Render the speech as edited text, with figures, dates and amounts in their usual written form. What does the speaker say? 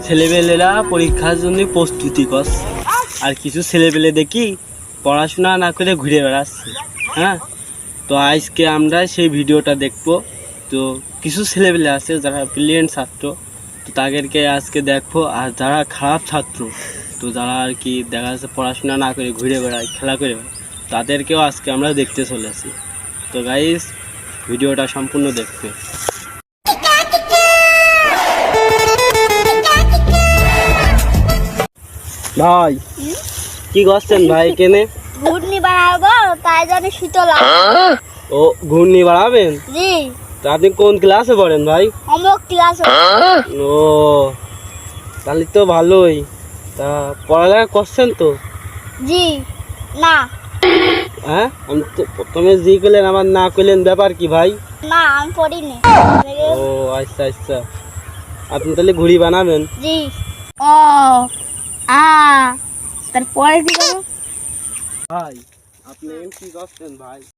ছেলেবেলেরা পরীক্ষার জন্য প্রস্তুতি করছে, আর কিছু ছেলেবেলে দেখি পড়াশোনা না করে ঘুরে বেড়াচ্ছে। হ্যাঁ, তো আজকে আমরা সেই ভিডিওটা দেখবো। তো কিছু ছেলেবেলে আছে যারা ব্রিলিয়েন্ট ছাত্র, তো তাদেরকে আজকে দেখবো। আর যারা খারাপ ছাত্র, তো যারা আর কি দেখা যাচ্ছে পড়াশোনা না করে ঘুরে বেড়ায়, খেলা করে বেড়ায়, তাদেরকেও আজকে আমরা দেখতে চলেছি। তো গাইস, ভিডিওটা সম্পূর্ণ দেখবে। ভাই কি করছেন ভাই? কেনে ঘূর্ণি বাড়াবো, তাই জন্য শীতল ও ঘূর্ণি বাড়াবেন? জি। তা আপনি কোন ক্লাসে পড়েন ভাই? অমুক ক্লাস। ও তাহলে তো ভালোই। তা পড়ালেখা করছেন তো? জি না। হ্যাঁ, আমি তো প্রথমে জি করলেন, আমার না করলেন, ব্যাপার কি ভাই? না, আমি পড়িনি। ও আচ্ছা আচ্ছা, আপনি তাহলে ঘুড়ি বানাবেন? জি। ও আ তারপরে কি করব ভাই আপনি কি করছেন ভাই?